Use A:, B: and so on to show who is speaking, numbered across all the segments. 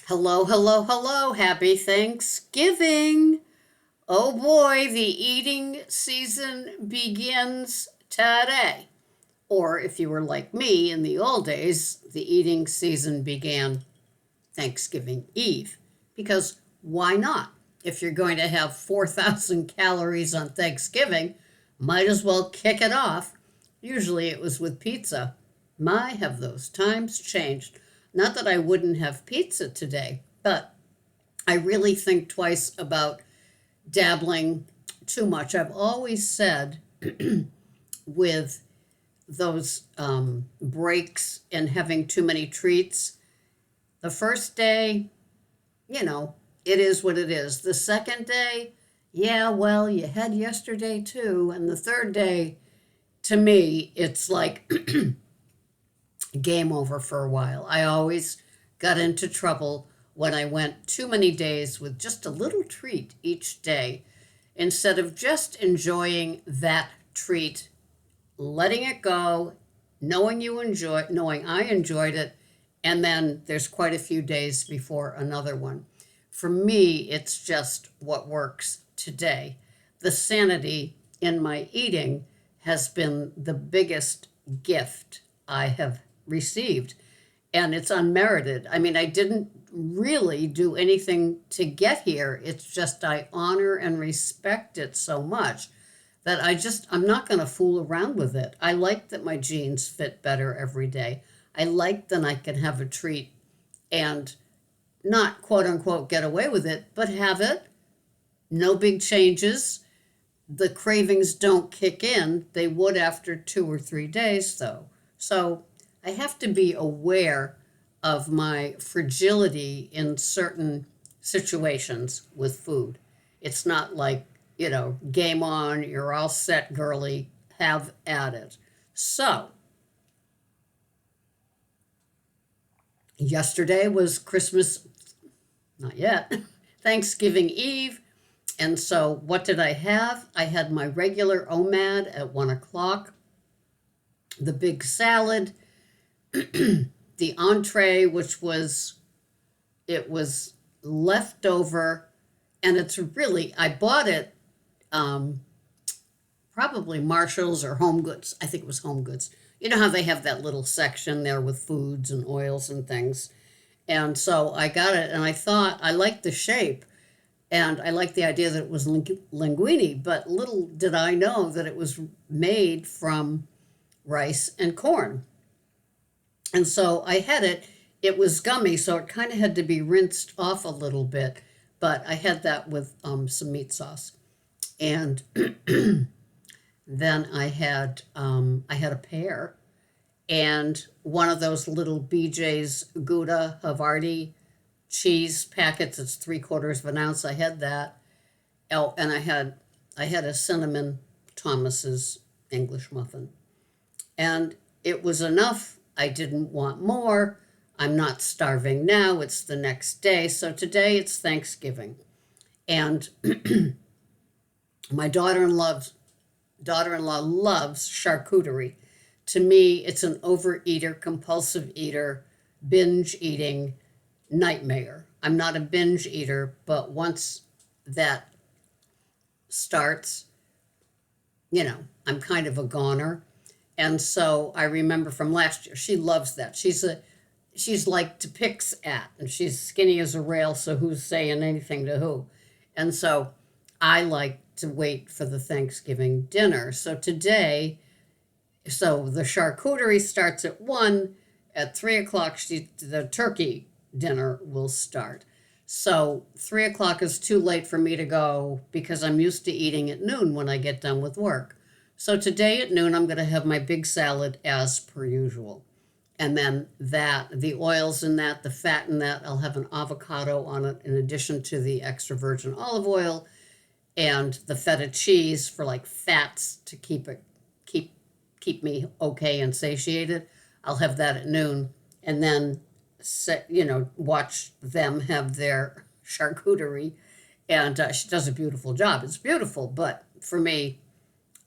A: Hello, hello, hello. Happy Thanksgiving. Oh boy, the eating season begins today. Or if you were like me in the old days, the eating season began Thanksgiving Eve. Because why not? If you're going to have 4,000 calories on Thanksgiving, might as well kick it off. Usually it was with pizza. My, have those times changed. Not that I wouldn't have pizza today, but I really think twice about dabbling too much. I've always said with those breaks and having too many treats, the first day, you know, it is what it is. The second day, yeah, well, you had yesterday too. And the third day, to me, it's like game over for a while. I always got into trouble when I went too many days with just a little treat each day instead of just enjoying that treat, letting it go, knowing I enjoyed it, and then there's quite a few days before another one. For me, it's just what works today. The sanity in my eating has been the biggest gift I have received, and it's unmerited. I mean, I didn't really do anything to get here. It's just I honor and respect it so much that I'm not going to fool around with it. I like that my jeans fit better every day. I like that I can have a treat and not quote unquote get away with it, but have it. No big changes. The cravings don't kick in. They would after 2 or 3 days, though. So I have to be aware of my fragility in certain situations with food. It's not like, game on, you're all set, girly, have at it. So, yesterday was Christmas, not yet, Thanksgiving Eve. And so, what did I have? I had my regular OMAD at 1 o'clock, the big salad, the entree, which it was leftover, and it's really, I bought it um, probably Marshalls or Home Goods. I think it was Home Goods. You know how they have that little section there with foods and oils and things. And so I got it, and I thought I liked the shape, and I liked the idea that it was linguine, but little did I know that it was made from rice and corn. And so I had it. It was gummy, so it kind of had to be rinsed off a little bit. But I had that with some meat sauce, and then I had a pear and one of those little BJ's Gouda Havarti cheese packets. It's 3/4 of an ounce. I had that. Oh, and I had a cinnamon Thomas's English muffin, and it was enough. I didn't want more. I'm not starving now. It's the next day. So today it's Thanksgiving. And my daughter-in-law loves charcuterie. To me, it's an overeater, compulsive eater, binge eating nightmare. I'm not a binge eater, but once that starts, I'm kind of a goner. And so I remember from last year, she loves that. She's like to picks at, and she's skinny as a rail, so who's saying anything to who? And so I like to wait for the Thanksgiving dinner. So the charcuterie starts at 1. At 3 o'clock, the turkey dinner will start. So 3 o'clock is too late for me to go because I'm used to eating at noon when I get done with work. So today at noon, I'm going to have my big salad as per usual. And then the oils in that, the fat in that, I'll have an avocado on it in addition to the extra virgin olive oil and the feta cheese for like fats to keep me okay and satiated. I'll have that at noon, and then watch them have their charcuterie. And she does a beautiful job. It's beautiful, but for me,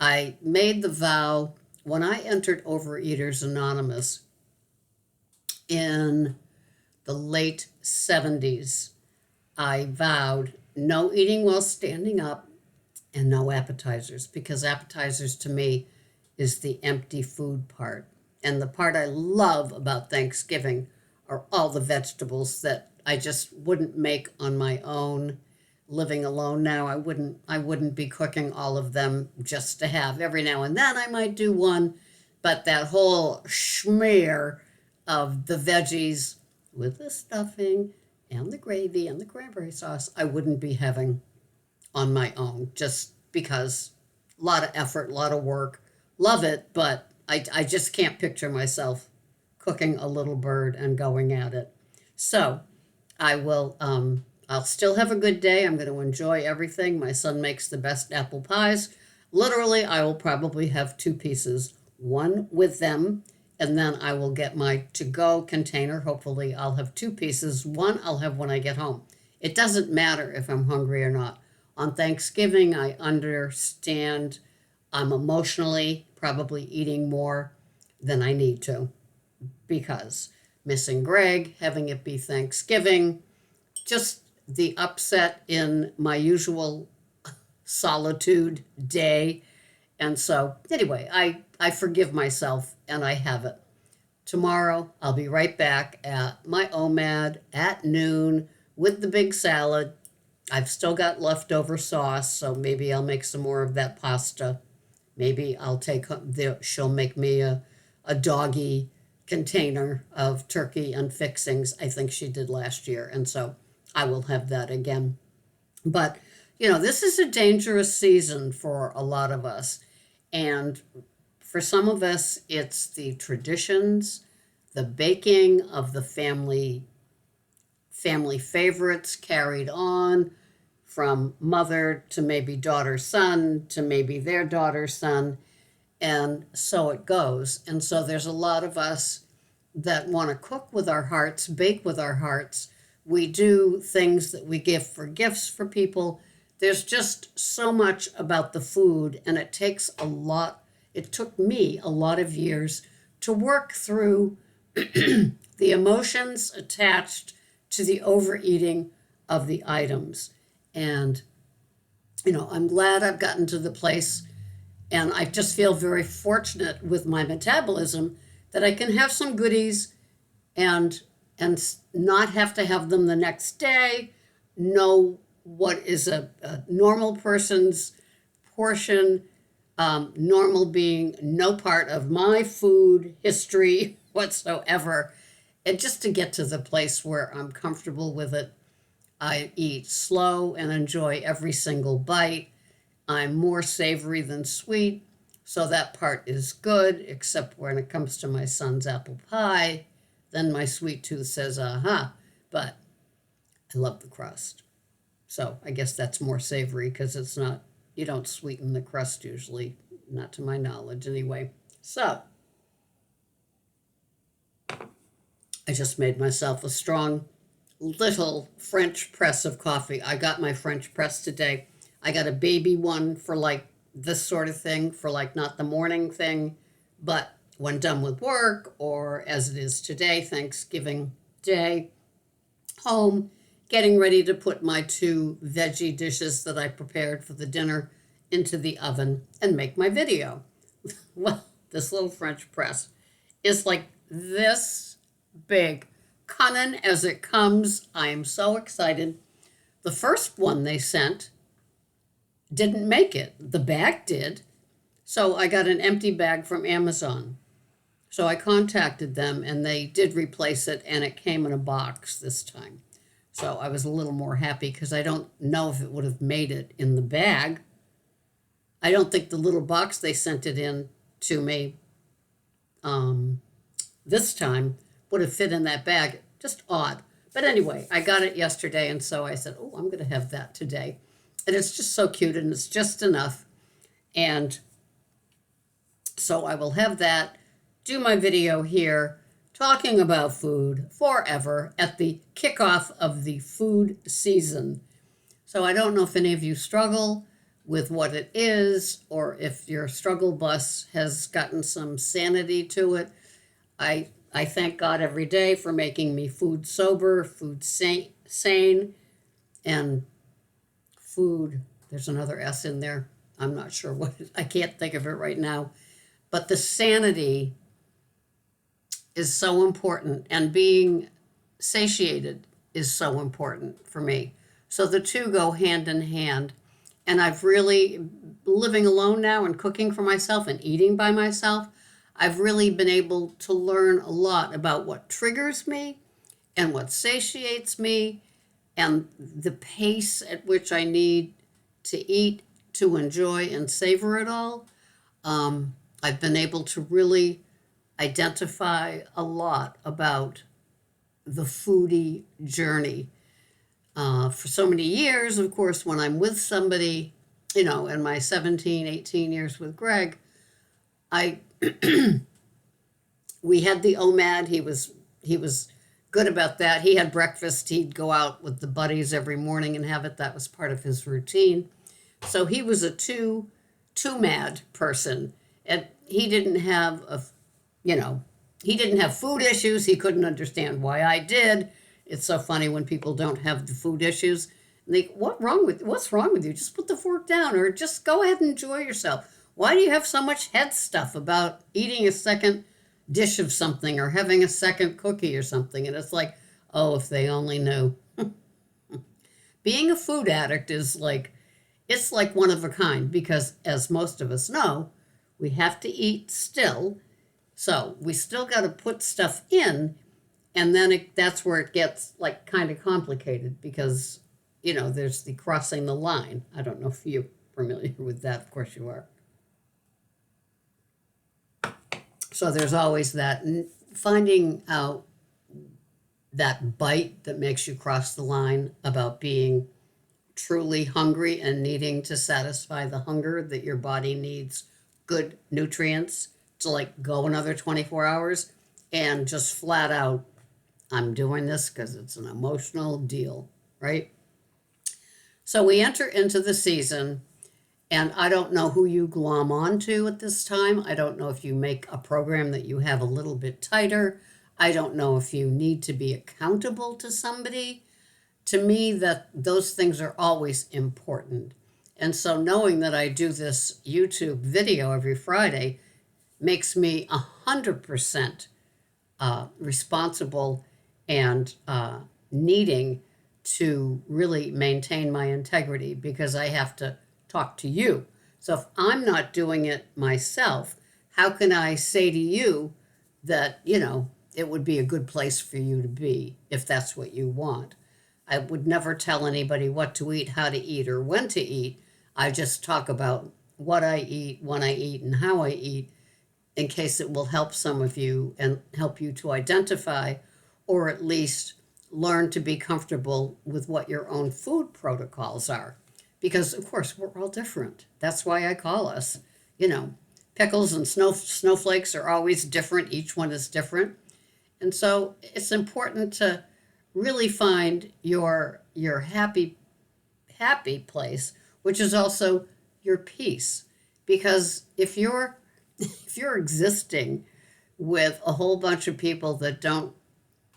A: I made the vow when I entered Overeaters Anonymous in the late 70s, I vowed no eating while standing up and no appetizers, because appetizers to me is the empty food part. And the part I love about Thanksgiving are all the vegetables that I just wouldn't make on my own. Living alone now, I wouldn't be cooking all of them just to have. Every now and then I might do one, but that whole schmear of the veggies with the stuffing and the gravy and the cranberry sauce, I wouldn't be having on my own, just because a lot of effort, a lot of work. Love it, but I just can't picture myself cooking a little bird and going at it. So I will, I'll still have a good day. I'm going to enjoy everything. My son makes the best apple pies. Literally, I will probably have two pieces, one with them, and then I will get my to go container. Hopefully, I'll have two pieces. One I'll have when I get home. It doesn't matter if I'm hungry or not. On Thanksgiving, I understand I'm emotionally probably eating more than I need to, because missing Greg, having it be Thanksgiving, just the upset in my usual solitude day. And so, anyway, I forgive myself and I have it. Tomorrow, I'll be right back at my OMAD at noon with the big salad. I've still got leftover sauce, so maybe I'll make some more of that pasta. Maybe she'll make me a doggy container of turkey and fixings. I think she did last year, and so I will have that again. But, this is a dangerous season for a lot of us. And for some of us, it's the traditions, the baking of the family favorites carried on from mother to maybe daughter son to maybe their daughter son, and so it goes. And so there's a lot of us that want to cook with our hearts, bake with our hearts. We do things that we give for gifts for people. There's just so much about the food, and it took me a lot of years to work through the emotions attached to the overeating of the items. And, I'm glad I've gotten to the place, and I just feel very fortunate with my metabolism that I can have some goodies and not have to have them the next day, know what is a normal person's portion, normal being no part of my food history whatsoever, and just to get to the place where I'm comfortable with it. I eat slow and enjoy every single bite. I'm more savory than sweet, so that part is good, except when it comes to my son's apple pie. Then my sweet tooth says, aha, but I love the crust. So I guess that's more savory because you don't sweeten the crust usually, not to my knowledge anyway. So I just made myself a strong little French press of coffee. I got my French press today. I got a baby one for like this sort of thing, for like not the morning thing, but when done with work, or as it is today, Thanksgiving Day, home, getting ready to put my two veggie dishes that I prepared for the dinner into the oven and make my video. Well, this little French press is like this big. Cunning as it comes. I am so excited. The first one they sent didn't make it. The bag did. So I got an empty bag from Amazon. So I contacted them and they did replace it, and it came in a box this time. So I was a little more happy because I don't know if it would have made it in the bag. I don't think the little box they sent it in to me this time would have fit in that bag. Just odd. But anyway, I got it yesterday, and so I said, I'm going to have that today. And it's just so cute, and it's just enough. And so I will have that, do my video here, talking about food forever at the kickoff of the food season. So I don't know if any of you struggle with what it is, or if your struggle bus has gotten some sanity to it. I I thank God every day for making me food sober, food sane, and food. There's another S in there. I'm not sure what, I can't think of it right now. But the sanity is so important, and being satiated is so important for me. So the two go hand in hand. And I've really, living alone now and cooking for myself and eating by myself, I've really been able to learn a lot about what triggers me and what satiates me and the pace at which I need to eat to enjoy and savor it all. I've been able to really identify a lot about the foodie journey. For so many years, of course, when I'm with somebody, in my 17, 18 years with Greg, I we had the OMAD. He was good about that. He had breakfast. He'd go out with the buddies every morning and have it. That was part of his routine. So he was a two mad person, and he didn't have he didn't have food issues. He couldn't understand why I did. It's so funny when people don't have the food issues. And they, what's wrong with you? Just put the fork down, or just go ahead and enjoy yourself. Why do you have so much head stuff about eating a second dish of something or having a second cookie or something? And it's like, oh, if they only knew. Being a food addict is like, it's like one of a kind, because as most of us know, we have to eat still. So we still got to put stuff in, and then that's where it gets like kind of complicated, because there's the crossing the line. I don't know if you're familiar with that. Of course you are. So there's always that, finding out that bite that makes you cross the line about being truly hungry and needing to satisfy the hunger that your body needs good nutrients to like go another 24 hours, and just flat out, I'm doing this because it's an emotional deal, right? So we enter into the season, and I don't know who you glom onto at this time. I don't know if you make a program that you have a little bit tighter. I don't know if you need to be accountable to somebody. To me, that those things are always important. And so knowing that I do this YouTube video every Friday makes me 100% responsible and needing to really maintain my integrity, because I have to talk to you. So if I'm not doing it myself, how can I say to you that, it would be a good place for you to be if that's what you want? I would never tell anybody what to eat, how to eat, or when to eat. I just talk about what I eat, when I eat, and how I eat, in case it will help some of you and help you to identify, or at least learn to be comfortable with what your own food protocols are. Because, of course, we're all different. That's why I call us, pickles and snowflakes are always different. Each one is different. And so it's important to really find your happy place, which is also your peace. Because if you're existing with a whole bunch of people that don't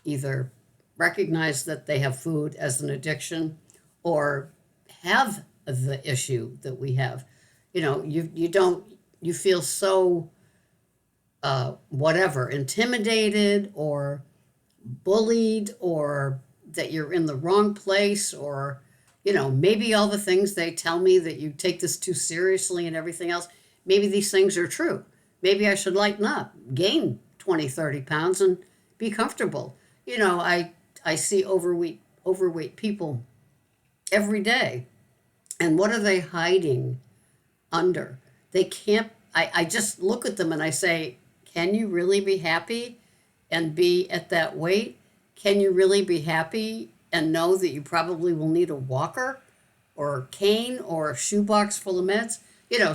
A: either recognize that they have food as an addiction, or have the issue that we have, you feel so intimidated or bullied, or that you're in the wrong place, or maybe all the things they tell me, that you take this too seriously and everything else, maybe these things are true. Maybe I should lighten up, gain 20, 30 pounds, and be comfortable. I see overweight people every day, and what are they hiding under? They can't. I just look at them and I say, can you really be happy and be at that weight? Can you really be happy and know that you probably will need a walker or a cane or a shoebox full of meds?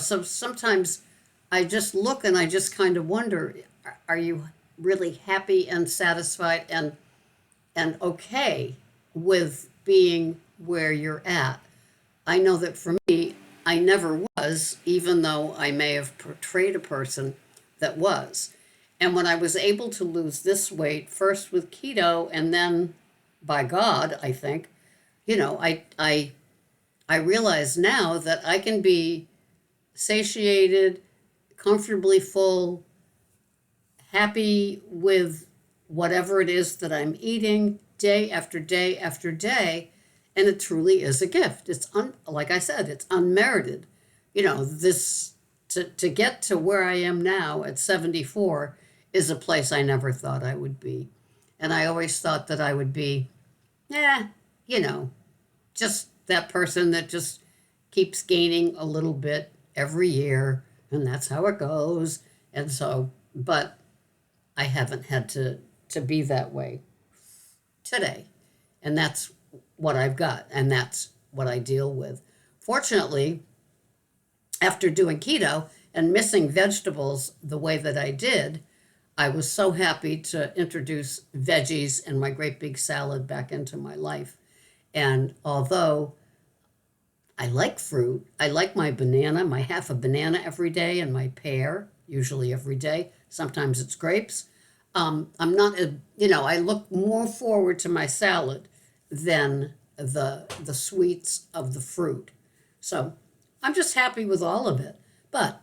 A: So sometimes I just look and I just kind of wonder, are you really happy and satisfied and okay with being where you're at? I know that for me, I never was, even though I may have portrayed a person that was. And when I was able to lose this weight, first with keto and then by God, I think, I realize now that I can be satiated, comfortably full, happy with whatever it is that I'm eating day after day after day, and it truly is a gift. Like I said, it's unmerited. This to get to where I am now at 74 is a place I never thought I would be. And I always thought that I would be, yeah, you know, just that person that just keeps gaining a little bit every year, and that's how it goes. And so, but I haven't had to be that way today. And that's what I've got, and that's what I deal with. Fortunately, after doing keto and missing vegetables the way that I did, I was so happy to introduce veggies and my great big salad back into my life. And although I like fruit, I like my banana, my half a banana every day, and my pear, usually every day. Sometimes it's grapes. I'm not, I look more forward to my salad than the sweets of the fruit. So I'm just happy with all of it. But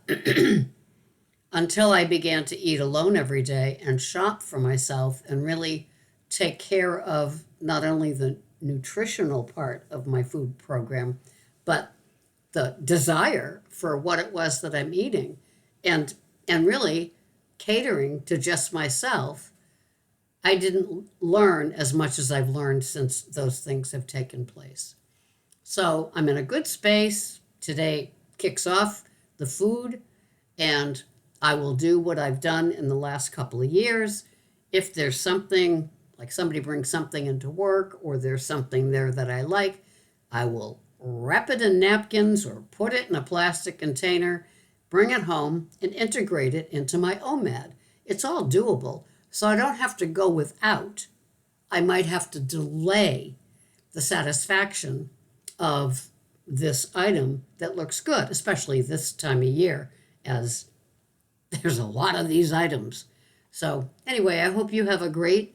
A: until I began to eat alone every day and shop for myself and really take care of not only the nutritional part of my food program, but the desire for what it was that I'm eating and really catering to just myself, I didn't learn as much as I've learned since those things have taken place. So I'm in a good space. Today kicks off the food, and I will do what I've done in the last couple of years. If there's something, like somebody brings something into work or there's something there that I like, I will wrap it in napkins or put it in a plastic container, bring it home, and integrate it into my OMAD. It's all doable, so I don't have to go without. I might have to delay the satisfaction of this item that looks good, especially this time of year, as there's a lot of these items. So anyway, I hope you have a great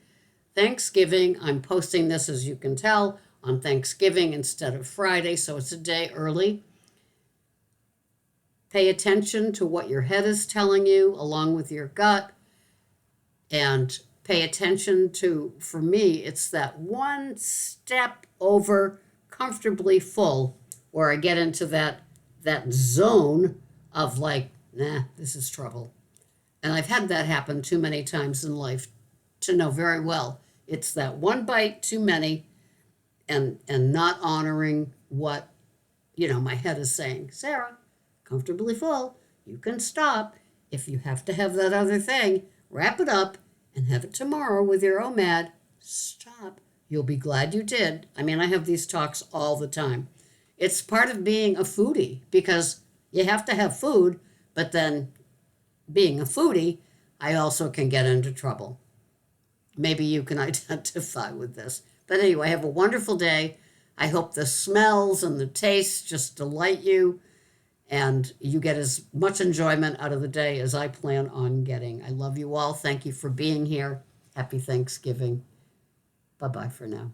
A: Thanksgiving. I'm posting this, as you can tell, on Thanksgiving instead of Friday, so it's a day early. Pay attention to what your head is telling you along with your gut, and pay attention to, for me, it's that one step over comfortably full where I get into that zone of like, nah, this is trouble. And I've had that happen too many times in life to know very well. It's that one bite too many, and not honoring what, my head is saying. Sarah, comfortably full, you can stop. If you have to have that other thing, wrap it up and have it tomorrow with your OMAD. Stop. You'll be glad you did. I mean, I have these talks all the time. It's part of being a foodie because you have to have food, but then being a foodie, I also can get into trouble. Maybe you can identify with this. But anyway, have a wonderful day. I hope the smells and the tastes just delight you and you get as much enjoyment out of the day as I plan on getting. I love you all. Thank you for being here. Happy Thanksgiving. Bye-bye for now.